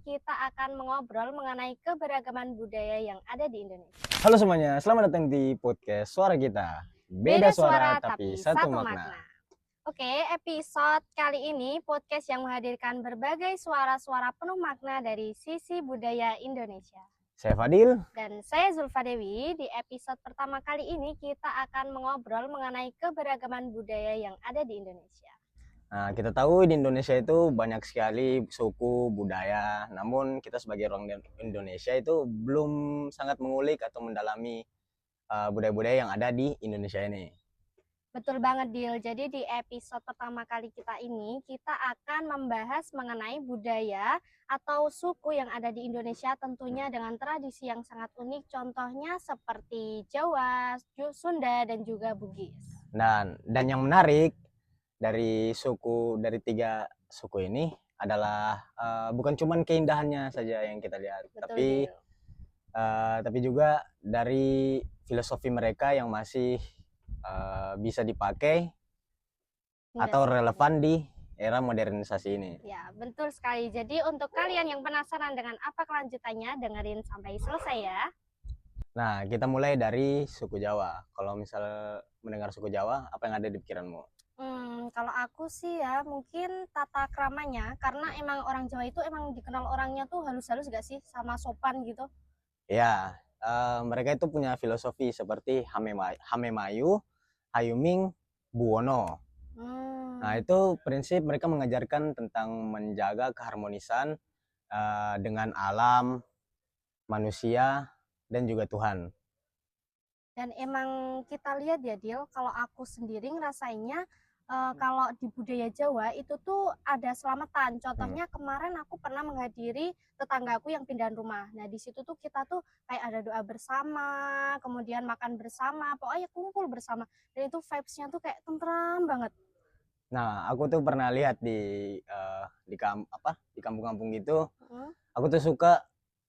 Kita akan mengobrol mengenai keberagaman budaya yang ada di Indonesia. Halo semuanya, selamat datang di podcast Suara Kita. Beda suara tapi satu makna. Oke, episode kali ini podcast yang menghadirkan berbagai suara-suara penuh makna dari sisi budaya Indonesia. Saya Fadil. Dan saya Zulfa Dewi. Di episode pertama kali ini kita akan mengobrol mengenai keberagaman budaya yang ada di Indonesia. Nah, kita tahu di Indonesia itu banyak sekali suku, budaya. Namun kita sebagai orang Indonesia itu belum sangat mengulik atau mendalami budaya-budaya yang ada di Indonesia ini. Betul banget, Dil. Jadi di episode pertama kali kita ini, kita akan membahas mengenai budaya atau suku yang ada di Indonesia, tentunya dengan tradisi yang sangat unik, contohnya seperti Jawa, Sunda, dan juga Bugis. Dan yang menarik dari tiga suku ini adalah bukan cuman keindahannya saja yang kita lihat, Betul, tapi juga dari filosofi mereka yang masih bisa dipakai atau relevan di era modernisasi ini. Ya, betul sekali. Jadi untuk kalian yang penasaran dengan apa kelanjutannya, dengerin sampai selesai ya. Nah, kita mulai dari suku Jawa. Kalau misal mendengar suku Jawa, apa yang ada di pikiranmu? Kalau aku sih ya mungkin tata kramanya, karena emang orang Jawa itu emang dikenal orangnya tuh halus-halus gak sih, sama sopan gitu. Ya, mereka itu punya filosofi seperti Hamemayu, Hayuming, Buwono. Nah, itu prinsip mereka mengajarkan tentang menjaga keharmonisan dengan alam, manusia, dan juga Tuhan. Dan emang kita lihat ya, Dil, kalau aku sendiri ngerasainnya kalau di budaya Jawa itu tuh ada selamatan. Contohnya kemarin aku pernah menghadiri tetanggaku yang pindahan rumah. Nah, di situ tuh kita tuh kayak ada doa bersama, kemudian makan bersama, pokoknya kumpul bersama. Dan itu vibes-nya tuh kayak tentram banget. Nah, aku tuh pernah lihat di kampung-kampung gitu. Aku tuh suka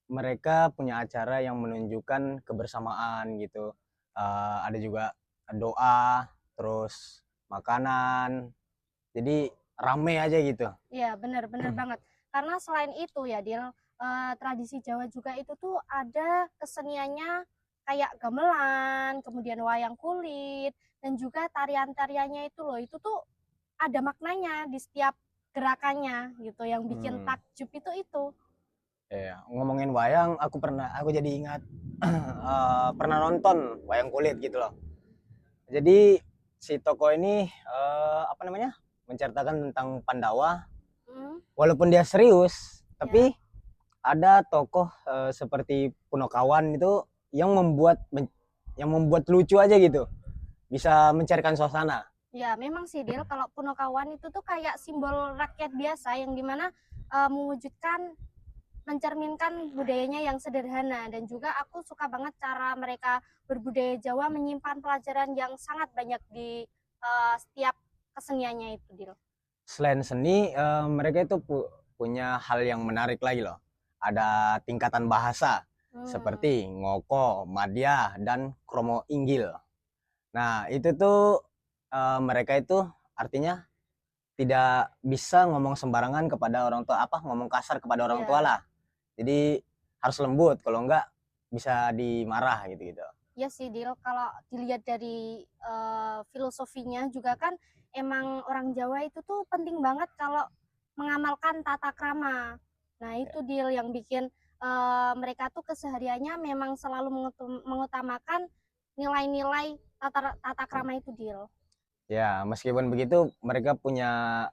mereka punya acara yang menunjukkan kebersamaan gitu. Ada juga doa, terus makanan. Jadi rame aja gitu. Iya, benar-benar banget. Karena selain itu ya, Dil, tradisi Jawa juga itu tuh ada keseniannya kayak gamelan, kemudian wayang kulit, dan juga tarian-tariannya itu loh. Itu tuh ada maknanya di setiap gerakannya gitu, yang bikin takjub itu. Ya, ngomongin wayang, aku jadi ingat pernah nonton wayang kulit gitu loh. Jadi si tokoh ini menceritakan tentang Pandawa. Walaupun dia serius, tapi ada tokoh seperti Punokawan itu yang membuat lucu aja gitu, bisa mencairkan suasana. Ya, memang sih, Dil, kalau Punokawan itu tuh kayak simbol rakyat biasa yang dimana mencerminkan budayanya yang sederhana. Dan juga aku suka banget cara mereka berbudaya Jawa menyimpan pelajaran yang sangat banyak di setiap keseniannya itu, Dil. Selain seni, mereka itu punya hal yang menarik lagi loh. Ada tingkatan bahasa seperti Ngoko, Madya, dan Kromo Inggil. Nah, itu tuh mereka itu artinya tidak bisa ngomong sembarangan kepada orang tua, ngomong kasar kepada orang tua lah. Jadi harus lembut, kalau enggak bisa dimarah gitu-gitu. Ya sih, Dil, kalau dilihat dari filosofinya juga kan emang orang Jawa itu tuh penting banget kalau mengamalkan tata krama. Nah, itu Dil yang bikin mereka tuh kesehariannya memang selalu mengutamakan nilai-nilai tata krama itu, Dil. Ya, meskipun begitu mereka punya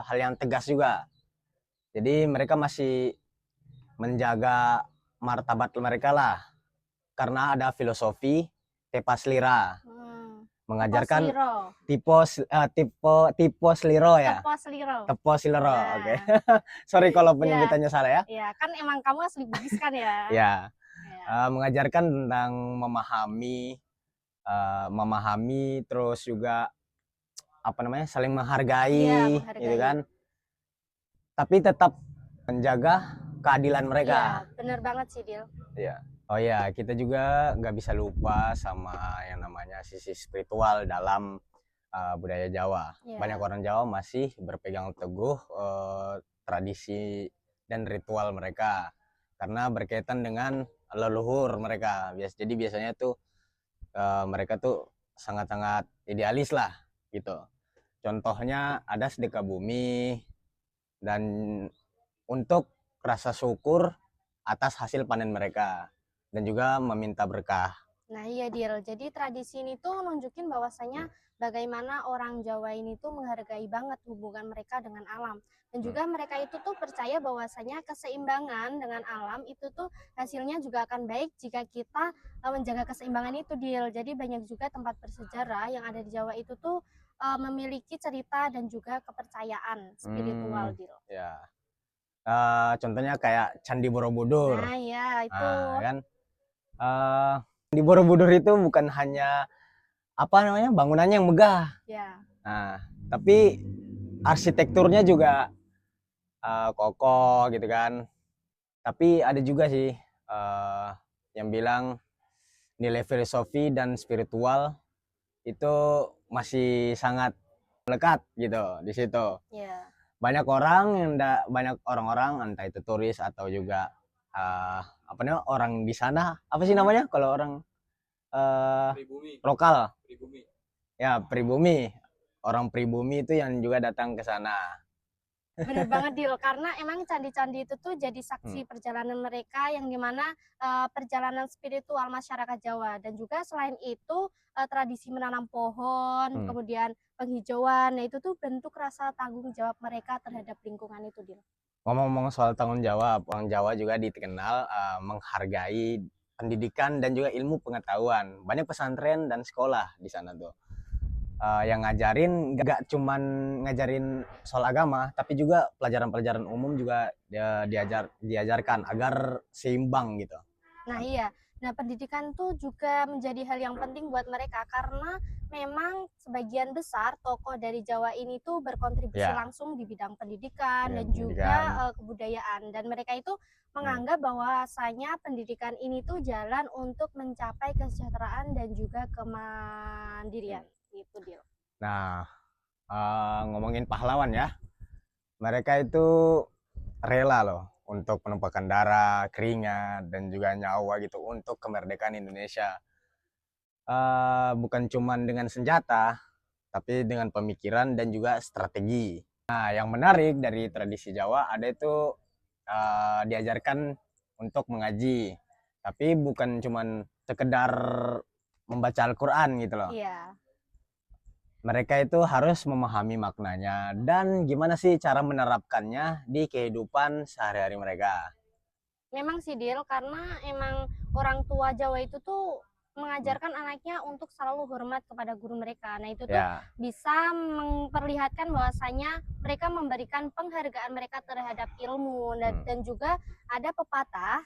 hal yang tegas juga. Jadi mereka masih menjaga martabat mereka lah, karena ada filosofi Tepaslira mengajarkan tipe sliro ya. Teposliro, oke. Sorry kalau penyebutannya salah ya. Ya, kan emang kamu asli Bugis kan ya. Ya. Mengajarkan tentang memahami, terus juga saling menghargai, gitu kan. Tapi tetap menjaga keadilan mereka. Iya, bener banget sih, Dil. Iya. Oh ya, kita juga nggak bisa lupa sama yang namanya sisi spiritual dalam budaya Jawa. Banyak orang Jawa masih berpegang teguh tradisi dan ritual mereka karena berkaitan dengan leluhur mereka. Jadi biasanya tuh mereka tuh sangat-sangat idealis lah gitu. Contohnya ada sedekah bumi dan untuk rasa syukur atas hasil panen mereka dan juga meminta berkah. Nah iya Dil, jadi tradisi ini tuh nunjukin bahwasanya bagaimana orang Jawa ini tuh menghargai banget hubungan mereka dengan alam. Dan juga mereka itu tuh percaya bahwasanya keseimbangan dengan alam itu tuh hasilnya juga akan baik jika kita menjaga keseimbangan itu Dil. Jadi banyak juga tempat bersejarah yang ada di Jawa itu tuh memiliki cerita dan juga kepercayaan spiritual Dil. Ya. Contohnya kayak Candi Borobudur. Nah ya itu. Kan di Borobudur itu bukan hanya bangunannya yang megah. Ya. Nah, tapi arsitekturnya juga kokoh gitu kan. Tapi ada juga sih yang bilang nilai filosofi dan spiritual itu masih sangat melekat gitu di situ. Yeah. Banyak orang-orang entah itu turis atau juga orang di sana, apa sih namanya kalau orang lokal, ya pribumi, orang pribumi itu yang juga datang ke sana. Bener banget Dil, karena emang candi-candi itu tuh jadi saksi perjalanan mereka yang dimana perjalanan spiritual masyarakat Jawa. Dan juga selain itu tradisi menanam pohon, kemudian penghijauan, nah itu tuh bentuk rasa tanggung jawab mereka terhadap lingkungan itu Dil. Ngomong-ngomong soal tanggung jawab, orang Jawa juga dikenal menghargai pendidikan dan juga ilmu pengetahuan. Banyak pesantren dan sekolah di sana tuh yang ngajarin, gak cuman ngajarin soal agama, tapi juga pelajaran-pelajaran umum juga diajarkan agar seimbang gitu. Nah iya, nah pendidikan tuh juga menjadi hal yang penting buat mereka karena memang sebagian besar tokoh dari Jawa ini tuh berkontribusi langsung di bidang pendidikan dan juga kebudayaan, dan mereka itu menganggap bahwasanya pendidikan ini tuh jalan untuk mencapai kesejahteraan dan juga kemandirian gitu Dil. Nah ngomongin pahlawan ya, mereka itu rela loh untuk penumpahkan darah, keringat, dan juga nyawa gitu untuk kemerdekaan Indonesia. Bukan cuma dengan senjata, tapi dengan pemikiran dan juga strategi. Nah, yang menarik dari tradisi Jawa ada itu diajarkan untuk mengaji, tapi bukan cuma sekedar membaca Al-Quran gitu loh. Iya. Mereka itu harus memahami maknanya dan gimana sih cara menerapkannya di kehidupan sehari-hari mereka. Memang sih Dil, karena emang orang tua Jawa itu tuh mengajarkan anaknya untuk selalu hormat kepada guru mereka. Nah itu tuh bisa memperlihatkan bahwasanya mereka memberikan penghargaan mereka terhadap ilmu dan juga ada pepatah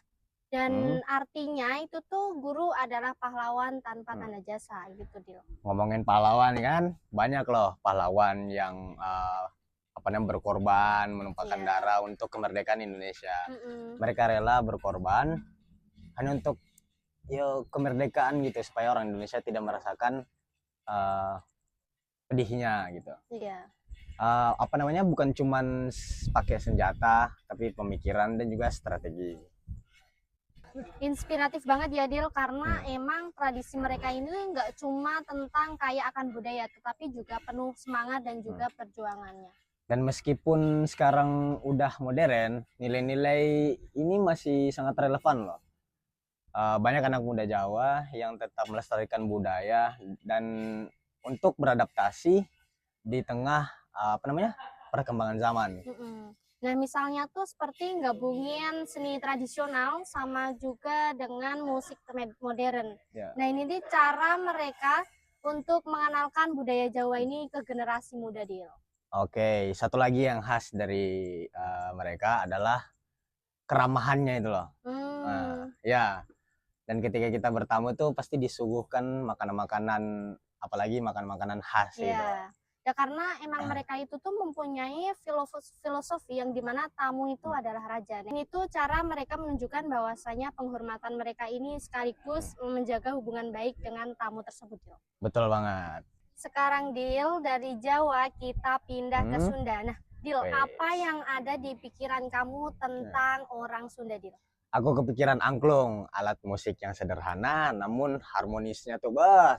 dan artinya itu tuh guru adalah pahlawan tanpa tanda jasa gitu Dil. Ngomongin pahlawan kan, banyak loh pahlawan yang berkorban, menumpahkan darah untuk kemerdekaan Indonesia. Mereka rela berkorban hanya untuk kemerdekaan gitu, supaya orang Indonesia tidak merasakan pedihnya gitu. Iya. Bukan cuman pakai senjata, tapi pemikiran dan juga strategi. Inspiratif banget ya Dil, karena emang tradisi mereka ini nggak cuma tentang kaya akan budaya, tetapi juga penuh semangat dan juga perjuangannya. Dan meskipun sekarang udah modern, nilai-nilai ini masih sangat relevan loh. Banyak anak muda Jawa yang tetap melestarikan budaya dan untuk beradaptasi di tengah perkembangan zaman. Nah misalnya tuh seperti gabungin seni tradisional sama juga dengan musik modern. Nah ini nih cara mereka untuk mengenalkan budaya Jawa ini ke generasi muda Dil. Oke, satu lagi yang khas dari mereka adalah keramahannya itu loh. Ya, dan ketika kita bertamu tuh pasti disuguhkan makanan-makanan, apalagi makanan-makanan khas gitu. Ya karena emang mereka itu tuh mempunyai filosofi yang dimana tamu itu adalah raja. Dan itu cara mereka menunjukkan bahwasanya penghormatan mereka ini sekaligus menjaga hubungan baik dengan tamu tersebut. Betul banget. Sekarang Dil, dari Jawa kita pindah ke Sunda. Nah Dil, Wes. apa yang ada di pikiran kamu tentang orang Sunda, Dil? Aku kepikiran angklung, alat musik yang sederhana namun harmonisnya tuh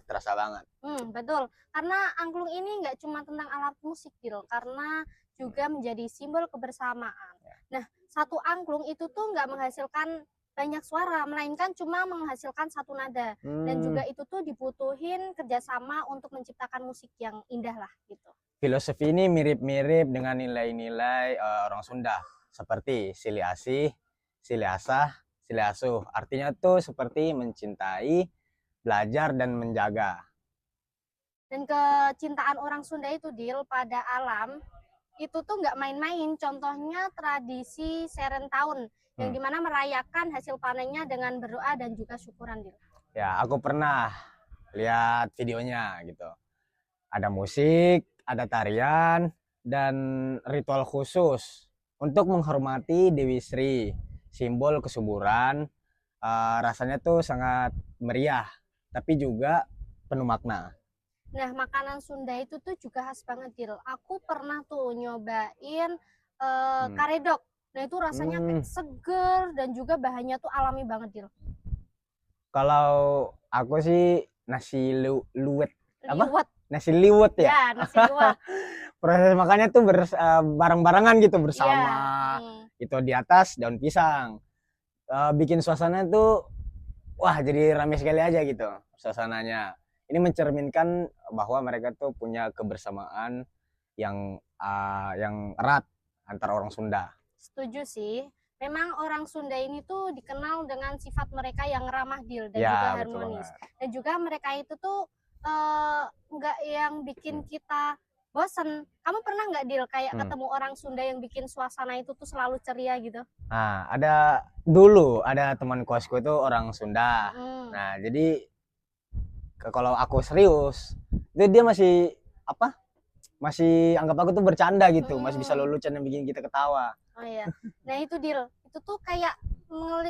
terasa banget. Betul. Karena angklung ini nggak cuma tentang alat musik, Dil, karena juga menjadi simbol kebersamaan. Nah, satu angklung itu tuh nggak menghasilkan banyak suara, melainkan cuma menghasilkan satu nada. Dan juga itu tuh dibutuhin kerjasama untuk menciptakan musik yang indah lah gitu. Filosofi ini mirip-mirip dengan nilai-nilai orang Sunda, seperti sili asih, sili asah, sili asuh. Artinya tuh seperti mencintai, belajar, dan menjaga. Dan kecintaan orang Sunda itu, Dil, pada alam itu tuh nggak main-main. Contohnya tradisi Seren Tahun yang dimana merayakan hasil panennya dengan berdoa dan juga syukuran, Dil. Ya, aku pernah lihat videonya gitu. Ada musik, ada tarian, dan ritual khusus untuk menghormati Dewi Sri, simbol kesuburan. Rasanya tuh sangat meriah, tapi juga penuh makna. Nah, makanan Sunda itu tuh juga khas banget, Dil. Aku pernah tuh nyobain karedok. Nah, itu rasanya kayak seger dan juga bahannya tuh alami banget, Dil. Kalau aku sih nasi liwet. Liwet. Nasi liwet ya? Ya, nasi liwet. Proses makannya tuh bareng-barengan gitu bersama. Itu di atas daun pisang. Bikin suasana tuh wah jadi rame sekali aja gitu suasananya. Ini mencerminkan bahwa mereka tuh punya kebersamaan yang erat antar orang Sunda. Setuju sih. Memang orang Sunda ini tuh dikenal dengan sifat mereka yang ramah, Dil, dan Ya, juga betul harmonis. banget. Dan juga mereka itu tuh nggak yang bikin kita bosen. Kamu pernah nggak, Dil, kayak ketemu orang Sunda yang bikin suasana itu tuh selalu ceria gitu? Nah, dulu ada teman kosku itu orang Sunda. Nah, jadi kalau aku serius, itu dia masih masih anggap aku tuh bercanda gitu, masih bisa lelucon yang bikin kita ketawa. Oh iya. Nah, itu, Dil, itu tuh kayak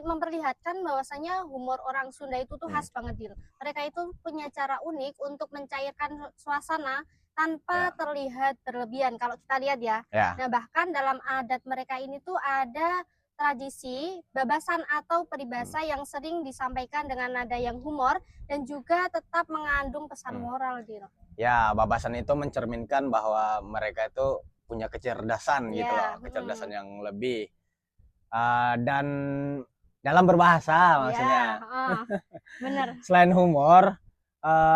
memperlihatkan bahwasanya humor orang Sunda itu tuh khas banget, Dil. Mereka itu punya cara unik untuk mencairkan suasana tanpa terlihat berlebihan kalau kita lihat ya. Nah, bahkan dalam adat mereka ini tuh ada tradisi babasan atau peribahasa yang sering disampaikan dengan nada yang humor dan juga tetap mengandung pesan moral, Dil. Ya, babasan itu mencerminkan bahwa mereka itu punya kecerdasan gitu loh, kecerdasan yang lebih dan dalam berbahasa maksudnya. Bener. Selain humor,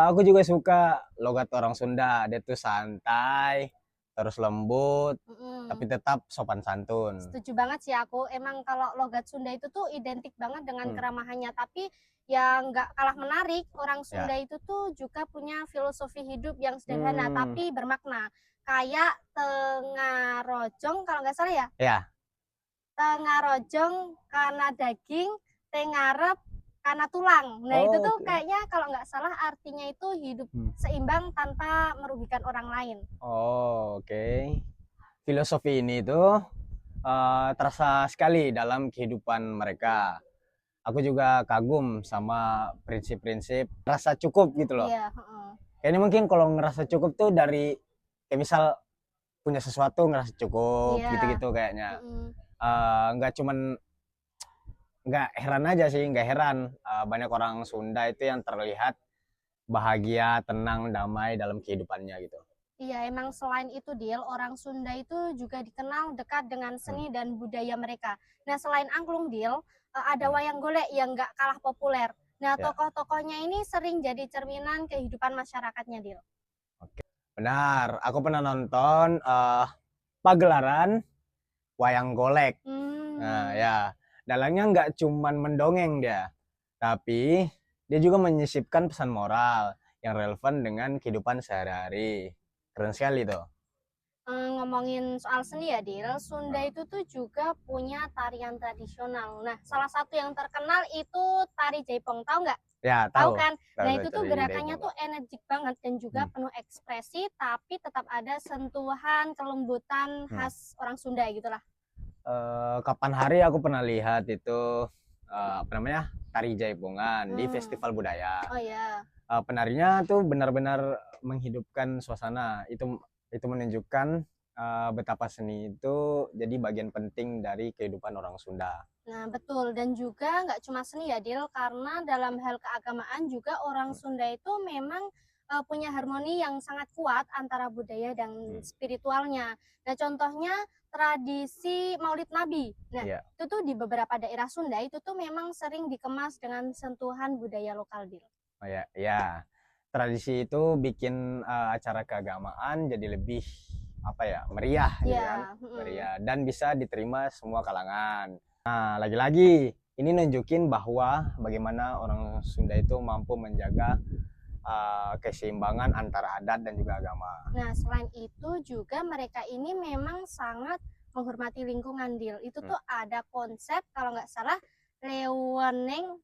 aku juga suka logat orang Sunda. Dia tuh santai, terus lembut, tapi tetap sopan santun. Setuju banget sih aku. Emang kalau logat Sunda itu tuh identik banget dengan keramahannya, tapi yang nggak kalah menarik, orang Sunda itu tuh juga punya filosofi hidup yang sederhana tapi bermakna. Kayak tengah rojong kalau nggak salah ya? Ya. Tengah rojong karena daging, tengarep karena tulang. Nah, itu tuh kayaknya kalau nggak salah artinya itu hidup seimbang tanpa merugikan orang lain. Oke. Filosofi ini tuh terasa sekali dalam kehidupan mereka. Aku juga kagum sama prinsip-prinsip rasa cukup gitu loh. Iya, Kayaknya mungkin kalau ngerasa cukup tuh dari kayak misal punya sesuatu ngerasa cukup gitu-gitu kayaknya. Nggak heran aja sih, nggak heran banyak orang Sunda itu yang terlihat bahagia, tenang, damai dalam kehidupannya gitu. Iya, emang selain itu, Dil, orang Sunda itu juga dikenal dekat dengan seni dan budaya mereka. Nah, selain angklung, Dil, ada wayang golek yang nggak kalah populer. Nah, tokoh-tokohnya ini sering jadi cerminan kehidupan masyarakatnya, Dil. Oke. Benar, aku pernah nonton pagelaran wayang golek. Nah, ya, dalangnya nggak cuman mendongeng dia, tapi dia juga menyisipkan pesan moral yang relevan dengan kehidupan sehari-hari. Keren sekali tuh. Ngomongin soal seni ya, Dil, Sunda itu tuh juga punya tarian tradisional. Nah, salah satu yang terkenal itu tari Jaipong, tahu nggak? Ya, tahu kan? Nah, itu tuh tari gerakannya Jaipong. tuh energik banget dan juga penuh ekspresi, tapi tetap ada sentuhan kelembutan khas orang Sunda gitulah. Kapan hari aku pernah lihat itu tari Jaipongan di festival budaya. Oh iya. Penarinya tuh benar-benar menghidupkan suasana. Itu menunjukkan betapa seni itu jadi bagian penting dari kehidupan orang Sunda. Nah, betul. Dan juga nggak cuma seni ya, Dil, karena dalam hal keagamaan juga orang Sunda itu memang punya harmoni yang sangat kuat antara budaya dan spiritualnya. Nah, contohnya tradisi Maulid Nabi. Nah, Iya. itu tuh di beberapa daerah Sunda itu tuh memang sering dikemas dengan sentuhan budaya lokal, Dil. Oh ya, ya. Tradisi itu bikin acara keagamaan jadi lebih apa ya, meriah gitu kan. Iya, Meriah dan bisa diterima semua kalangan. Nah, lagi-lagi ini nunjukin bahwa bagaimana orang Sunda itu mampu menjaga keseimbangan antara adat dan juga agama. Nah, selain itu juga mereka ini memang sangat menghormati lingkungan, Dil. Itu tuh ada konsep kalau nggak salah leweneng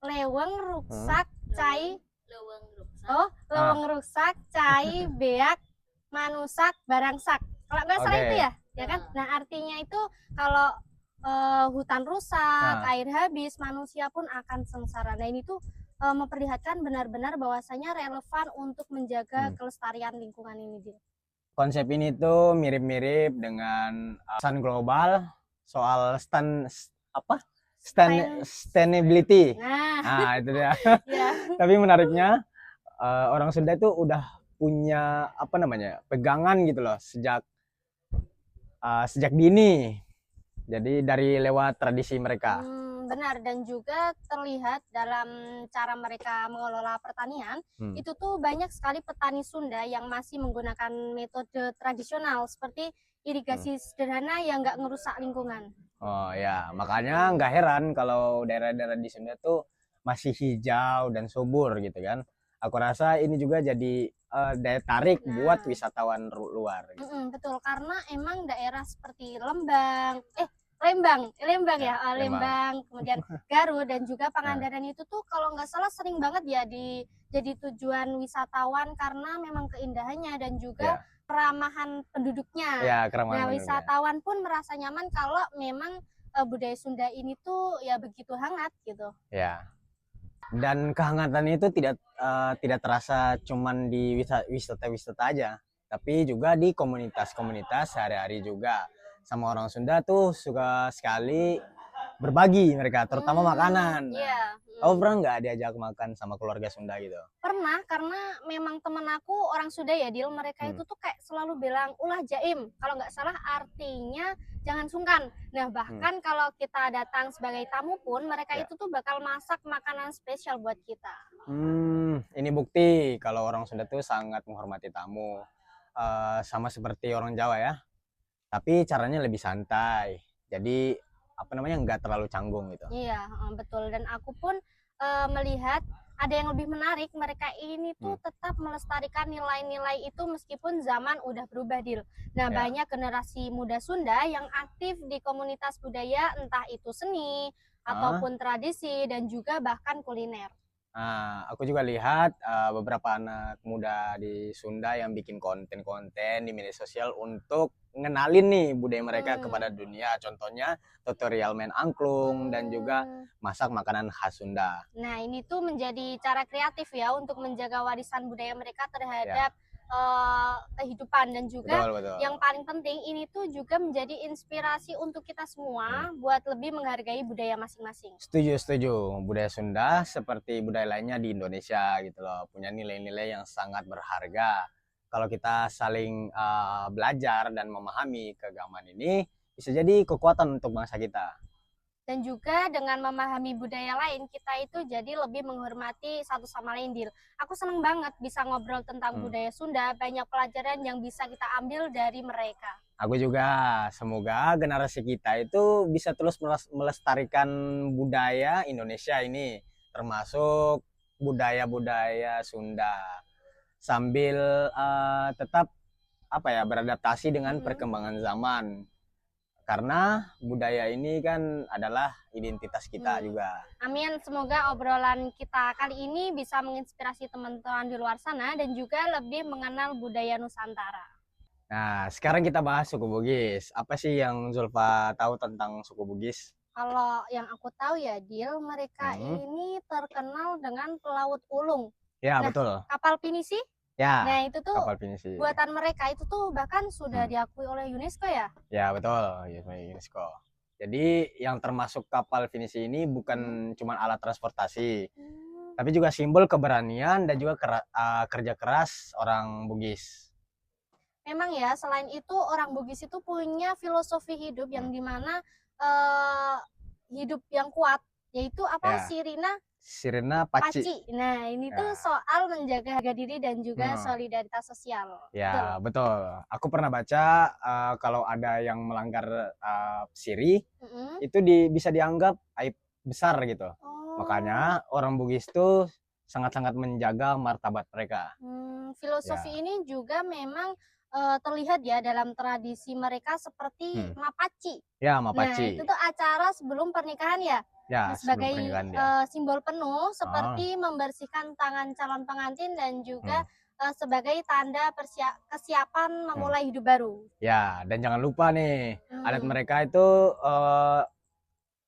leweng ruksak cai leweng rusak cai beak manusak barangsak. Kalau nggak salah itu ya kan? Nah, artinya itu kalau hutan rusak, air habis, manusia pun akan sengsara. Nah, ini tuh memperlihatkan benar-benar bahwasanya relevan untuk menjaga kelestarian lingkungan ini, Dil. Konsep ini tuh mirip-mirip dengan pesan global soal sustainability. Nah, itu dia. Tapi menariknya orang Sunda itu udah punya pegangan gitu loh sejak dini. Jadi dari lewat tradisi mereka. Benar, dan juga terlihat dalam cara mereka mengelola pertanian, itu tuh banyak sekali petani Sunda yang masih menggunakan metode tradisional seperti irigasi sederhana yang nggak ngerusak lingkungan. Oh ya, makanya nggak heran kalau daerah-daerah di Sunda tuh masih hijau dan subur gitu kan. Aku rasa ini juga jadi daya tarik buat wisatawan luar. Gitu. Betul, karena emang daerah seperti Lembang, kemudian Garut dan juga Pangandaran itu tuh kalau nggak salah sering banget ya jadi tujuan wisatawan karena memang keindahannya dan juga keramahan penduduknya. Nah, wisatawan pun merasa nyaman kalau memang budaya Sunda ini tuh ya begitu hangat gitu. Ya. Dan kehangatan itu tidak terasa cuman di wisata-wisata aja, tapi juga di komunitas-komunitas sehari-hari juga. Sama orang Sunda tuh suka sekali berbagi mereka, terutama makanan. Kamu pernah nggak diajak makan sama keluarga Sunda gitu? Pernah, karena memang temen aku orang Sunda ya, Dil. Mereka itu tuh kayak selalu bilang ulah jaim. Kalau nggak salah artinya jangan sungkan. Nah, bahkan kalau kita datang sebagai tamu pun mereka itu tuh bakal masak makanan spesial buat kita. Ini bukti kalau orang Sunda tuh sangat menghormati tamu. Sama seperti orang Jawa ya. Tapi caranya lebih santai. Jadi nggak terlalu canggung gitu. Iya, betul. Dan aku pun melihat ada yang lebih menarik, mereka ini tuh tetap melestarikan nilai-nilai itu meskipun zaman udah berubah, Dil. Nah, banyak generasi muda Sunda yang aktif di komunitas budaya, entah itu seni ataupun tradisi dan juga bahkan kuliner. Nah, aku juga lihat beberapa anak muda di Sunda yang bikin konten-konten di media sosial untuk ngenalin nih budaya mereka kepada dunia. Contohnya tutorial main angklung dan juga masak makanan khas Sunda. Nah, ini tuh menjadi cara kreatif ya untuk menjaga warisan budaya mereka terhadap kehidupan dan juga betul. Yang paling penting ini tuh juga menjadi inspirasi untuk kita semua buat lebih menghargai budaya masing-masing. Setuju. Budaya Sunda seperti budaya lainnya di Indonesia gitu loh, punya nilai-nilai yang sangat berharga. Kalau kita saling belajar dan memahami keagamaan ini, bisa jadi kekuatan untuk bangsa kita. Dan juga dengan memahami budaya lain, kita itu jadi lebih menghormati satu sama lain, Dil. Aku seneng banget bisa ngobrol tentang budaya Sunda, banyak pelajaran yang bisa kita ambil dari mereka. Aku juga, semoga generasi kita itu bisa terus melestarikan budaya Indonesia ini, termasuk budaya-budaya Sunda, sambil tetap beradaptasi dengan perkembangan zaman. Karena budaya ini kan adalah identitas kita juga. Amin, semoga obrolan kita kali ini bisa menginspirasi teman-teman di luar sana dan juga lebih mengenal budaya Nusantara. Nah, sekarang kita bahas suku Bugis. Apa sih yang Zulfa tahu tentang suku Bugis? Kalau yang aku tahu ya, Dil, mereka ini terkenal dengan pelaut ulung. Ya, betul. Kapal pinisi? Ya, Nah, itu tuh kapal pinisi. buatan mereka itu tuh bahkan sudah Hmm. diakui oleh UNESCO ya? Ya, betul, UNESCO. Jadi yang termasuk kapal pinisi ini Hmm. bukan cuma alat transportasi, Hmm. tapi juga simbol keberanian dan juga kerja keras orang Bugis. Memang ya, selain itu orang Bugis itu punya filosofi hidup yang Hmm. dimana hidup yang kuat, yaitu apa? Ya, Sirina Sirena Paci. Paci. Nah, ini tuh Ya. soal menjaga harga diri dan juga Hmm. solidaritas sosial. Ya, Betul. betul. Aku pernah baca kalau ada yang melanggar siri, Mm-mm. itu bisa dianggap aib besar gitu. Oh, Makanya orang Bugis tuh sangat-sangat menjaga martabat mereka. filosofi Ya, ini juga memang terlihat ya dalam tradisi mereka seperti hmm. mapaci. Ya, Nah, itu Mapaci. tuh acara sebelum pernikahan ya. Ya, Nah, sebelum sebagai pernikahan dia. simbol penuh Oh, seperti membersihkan tangan calon pengantin dan juga hmm. sebagai tanda kesiapan Hmm. memulai hidup baru. Ya, dan jangan lupa nih, adat Hmm, mereka itu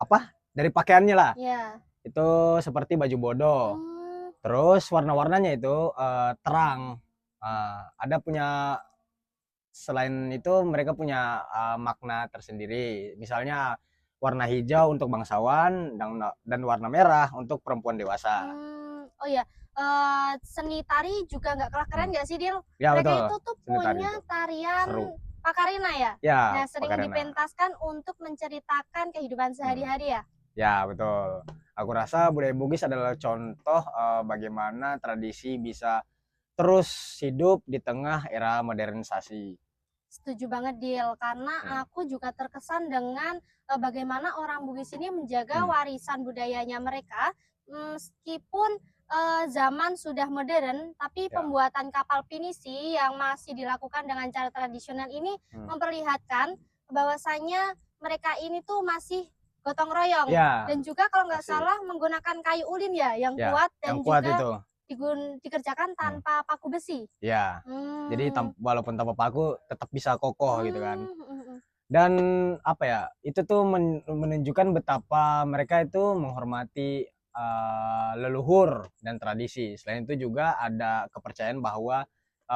apa? Dari pakaiannya lah. ya. Itu seperti baju bodoh. Hmm, Terus warna-warnanya itu terang. Ada punya selain itu mereka punya makna tersendiri. Misalnya warna hijau untuk bangsawan dan warna merah untuk perempuan dewasa. oh ya, seni tari juga nggak kalah keren Hmm. nggak sih, Dil? Ya Mereka betul, itu tuh seni tari punya itu tarian seru. Pakarena ya. Ya, Nah, sering Pakarena. dipentaskan untuk menceritakan kehidupan Hmm. sehari-hari ya. Ya betul. Aku rasa budaya Bugis adalah contoh bagaimana tradisi bisa terus hidup di tengah era modernisasi. Setuju banget, Dil, karena Hmm. aku juga terkesan dengan bagaimana orang Bugis ini menjaga Hmm. warisan budayanya mereka, meskipun zaman sudah modern, tapi Ya. pembuatan kapal pinisi yang masih dilakukan dengan cara tradisional ini Hmm. memperlihatkan bahwasanya mereka ini tuh masih gotong royong Ya, dan juga kalau nggak masih. salah menggunakan kayu ulin ya yang Ya, kuat yang dan kuat juga itu. dikerjakan Hmm. tanpa paku besi. Ya. Jadi Hmm. walaupun tanpa paku tetap bisa kokoh gitu kan. Hmm. Dan apa ya? Itu tuh menunjukkan betapa mereka itu menghormati leluhur dan tradisi. Selain itu juga ada kepercayaan bahwa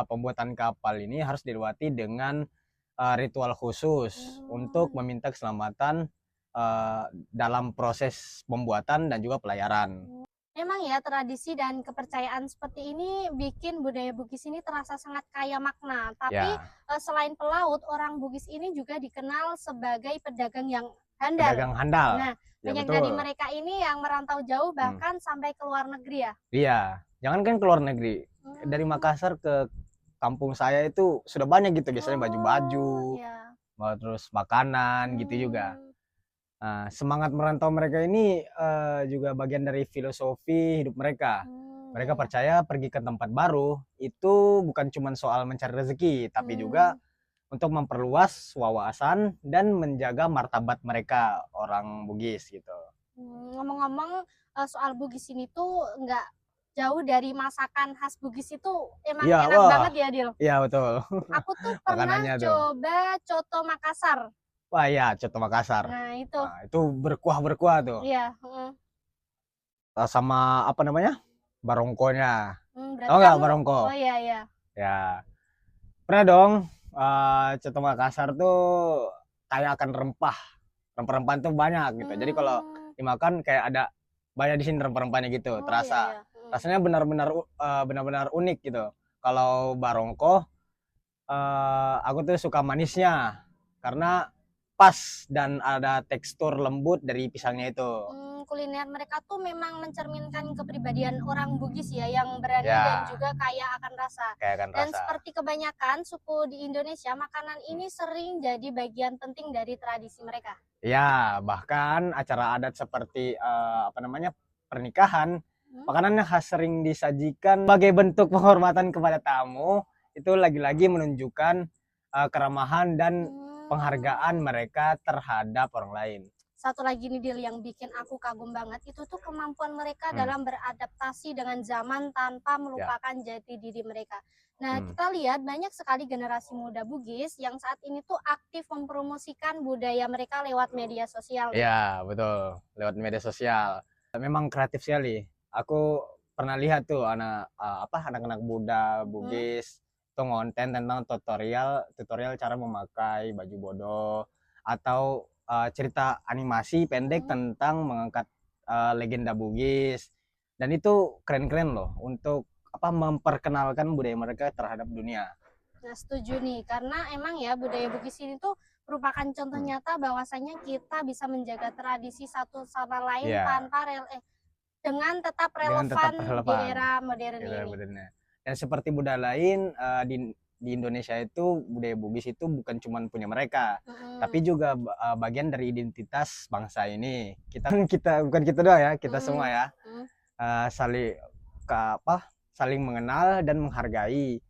pembuatan kapal ini harus dilewati dengan ritual khusus untuk Oh, meminta keselamatan dalam proses pembuatan dan juga pelayaran. memang ya tradisi dan kepercayaan seperti ini bikin budaya Bugis ini terasa sangat kaya makna. Tapi Ya, selain pelaut, orang Bugis ini juga dikenal sebagai pedagang yang handal. pedagang handal. Nah, Ya banyak betul. dari mereka ini yang merantau jauh Hmm. bahkan sampai ke luar negeri ya. Iya, jangankan ke luar negeri. Dari Hmm. Makassar ke kampung saya itu sudah banyak gitu, biasanya Oh, baju-baju, ya. terus makanan gitu juga. Hmm. Nah, semangat merantau mereka ini juga bagian dari filosofi hidup mereka. Ya, Mereka ya. percaya pergi ke tempat baru itu bukan cuma soal mencari rezeki, tapi juga Hmm. untuk memperluas wawasan dan menjaga martabat mereka orang Bugis gitu. Ngomong-ngomong soal Bugis ini tuh nggak jauh dari masakan khas Bugis itu emang Iya, enak wah, banget ya, Dil. iya betul. Aku tuh pernah Makanannya tuh. coba coto Makassar. Wah iya, coto Makassar. Nah, itu. Nah, itu berkuah-berkuah tuh. Iya, Sama apa namanya? Barongkonya. Tahu berarti nggak kamu barongko? oh iya iya. Ya, pernah dong. Coto Makassar tuh kaya akan rempah. Rempah-rempahan tuh banyak gitu. Jadi kalau Hmm, dimakan kayak ada banyak di sini rempah-rempahnya gitu. oh iya Terasa. iya. Rasanya benar-benar unik gitu. Kalau barongko, aku tuh suka manisnya karena pas dan ada tekstur lembut dari pisangnya itu. Kuliner mereka tuh memang mencerminkan kepribadian orang Bugis ya yang berani dan Ya, juga kaya akan rasa. kayak akan Dan rasa. seperti kebanyakan suku di Indonesia, makanan Hmm. ini sering jadi bagian penting dari tradisi mereka. Ya, bahkan acara adat seperti apa namanya pernikahan, Hmm? makanan yang khas sering disajikan sebagai bentuk penghormatan kepada tamu, itu lagi-lagi menunjukkan keramahan dan penghargaan Hmm. mereka terhadap orang lain. Satu lagi nih Dil yang bikin aku kagum banget itu tuh kemampuan mereka Hmm. dalam beradaptasi dengan zaman tanpa Ya. melupakan jati diri mereka. Nah, Hmm. kita lihat banyak sekali generasi muda Bugis yang saat ini tuh aktif mempromosikan budaya mereka lewat media sosial nih. Ya, betul. Lewat media sosial. Memang kreatif sekali. Aku pernah lihat tuh anak-anak Buddha, Bugis itu ngonten tentang tutorial cara memakai baju bodoh atau cerita animasi pendek tentang mengangkat legenda Bugis, dan itu keren-keren loh untuk memperkenalkan budaya mereka terhadap dunia. Nah, setuju nih, karena emang ya budaya Bugis ini tuh merupakan contoh nyata bahwasanya kita bisa menjaga tradisi satu sama lain tanpa dengan tetap relevan di era modern ini. Dan seperti budaya lain di Indonesia itu, budaya Bugis itu bukan cuma punya mereka, tapi juga bagian dari identitas bangsa ini. Kita bukan kita doang ya, kita semua ya saling mengenal dan menghargai.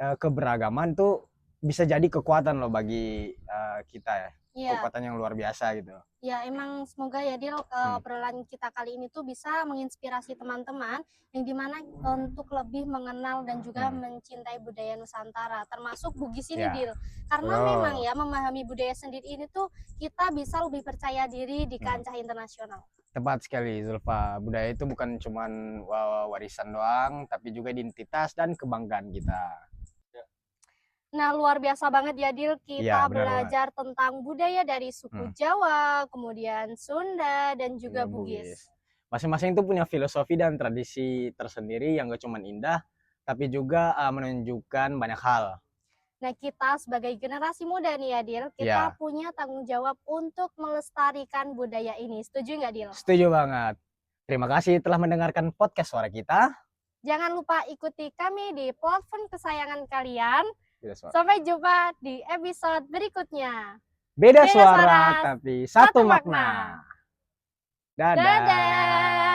Keberagaman tuh bisa jadi kekuatan loh bagi kita ya. Kekuatan yang luar biasa gitu. Ya, emang semoga ya Dil, obrolan kita kali ini tuh bisa menginspirasi teman-teman yang dimana untuk lebih mengenal dan juga mencintai budaya Nusantara, termasuk Bugis ini Dil. Karena memang ya memahami budaya sendiri ini tuh kita bisa lebih percaya diri di kancah internasional. Tepat sekali Zulfa, budaya itu bukan cuma warisan doang, tapi juga identitas dan kebanggaan kita. Nah, luar biasa banget ya Dil, kita belajar tentang budaya dari suku Jawa, kemudian Sunda, dan juga Bugis. Masing-masing itu punya filosofi dan tradisi tersendiri yang gak cuma indah, tapi juga menunjukkan banyak hal. Nah, kita sebagai generasi muda nih ya Dil, kita punya tanggung jawab untuk melestarikan budaya ini. Setuju nggak Dil? Setuju banget. Terima kasih telah mendengarkan podcast suara kita. Jangan lupa ikuti kami di platform kesayangan kalian. Sampai jumpa di episode berikutnya. Beda suara tapi satu makna. Dadah.